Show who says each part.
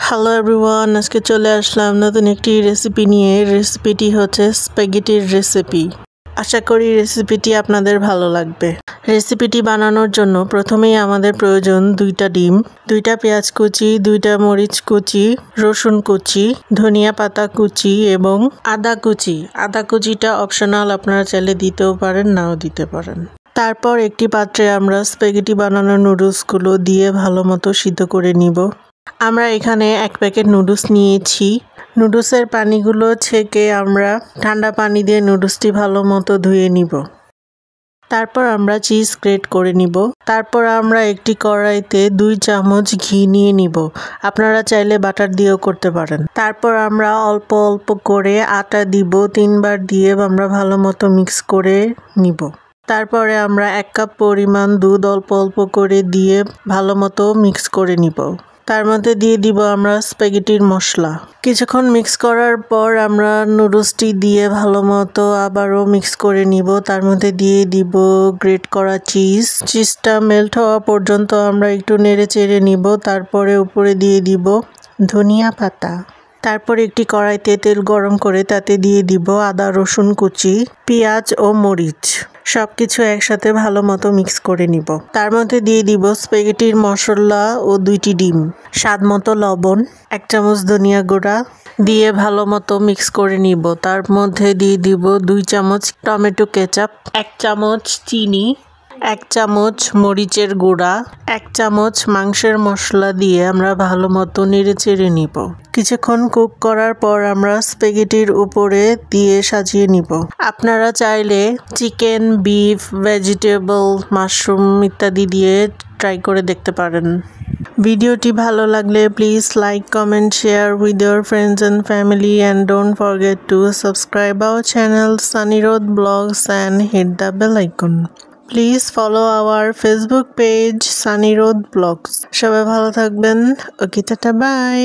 Speaker 1: Hello everyone, আজকে চলে আসলাম নতুন একটি রেসিপি নিয়ে। রেসিপিটি হচ্ছে স্প্যাগেটির রেসিপি। আশা করি রেসিপিটি আপনাদের ভালো লাগবে। রেসিপিটি বানানোর জন্য প্রথমেই আমাদের প্রয়োজন 2টা ডিম, 2টা পেঁয়াজ কুচি, 2টা মরিচ কুচি, রসুন কুচি, ধনিয়া পাতা কুচি এবং আদা কুচি। আদা কুচিটা অপশনাল, আপনারা চাইলে দিতেও পারেন, নাও দিতে পারেন। তারপর একটি পাত্রে আমরা স্প্যাগেটি বানানোর নুডলসগুলো দিয়ে ভালো মতো সিদ্ধ করে নিব। আমরা এখানে 1 প্যাকেট নুডলস নিয়েছি। নুডলসের পানিগুলো ছেঁকে আমরা ঠান্ডা পানি দিয়ে নুডলসটি ভালো মতো ধুয়ে নিব। তারপর আমরা চিজ গ্রেট করে নিব। তারপর আমরা একটি কড়াইতে 2 চামচ ঘি নিয়ে নিব। আপনারা চাইলে বাটার দিয়েও করতে পারেন। তারপর আমরা অল্প অল্প করে আটা দিব, 3 বার দিয়ে আমরা ভালো মতো মিক্স করে নিব। তারপরে আমরা 1 কাপ পরিমাণ দুধ অল্প অল্প করে দিয়ে ভালো মতো মিক্স করে নিব। তার মধ্যে দিয়ে দিব আমরা স্প্যাগেটির মশলা। কিছুক্ষণ মিক্স করার পর আমরা নুডলসটি দিয়ে ভালো মতো আবারও মিক্স করে নিব। তার মধ্যে দিয়ে দিব গ্রেট করা চিজটা মেল্ট হওয়া পর্যন্ত আমরা একটু নেড়ে চেড়ে নিব। তারপরে উপরে দিয়ে দিব ধনিয়া পাতা। তারপর একটি কড়াইতে তেল গরম করে তাতে দিয়ে দিব আদা রসুন কুচি, পেঁয়াজ ও মরিচ। সবকিছু একসাথে ভালো মতো মিক্স করে নিব। তার মধ্যে দিয়ে দিব স্প্যাগেটির মশলা ও 2টি ডিম, স্বাদ মতো লবণ, 1 চামচ ধনিয়া গুঁড়া দিয়ে ভালো মতো মিক্স করে নিব। তার মধ্যে দিয়ে দিব 2 চামচ টমেটো কেচাপ, 1 চামচ চিনি, 1 চামচ মরিচের গুঁড়া, 1 চামচ মাংসের মশলা দিয়ে আমরা ভালো মতো নেড়ে চেড়ে নিব। কিছুক্ষণ কুক করার পর আমরা স্প্যাগেটির উপরে দিয়ে সাজিয়ে নিব। আপনারা চাইলে চিকেন, বিফ, ভেজিটেবল, মাশরুম ইত্যাদি দিয়ে ট্রাই করে দেখতে পারেন। ভিডিওটি ভালো লাগলে please like, comment, share with your friends and family, and don't forget to subscribe our channel Sunny Road Blogs and hit the bell icon. Please follow our Facebook page Sunny Road Blogs. সবাই ভালো থাকবেন। ওকে, tata, by.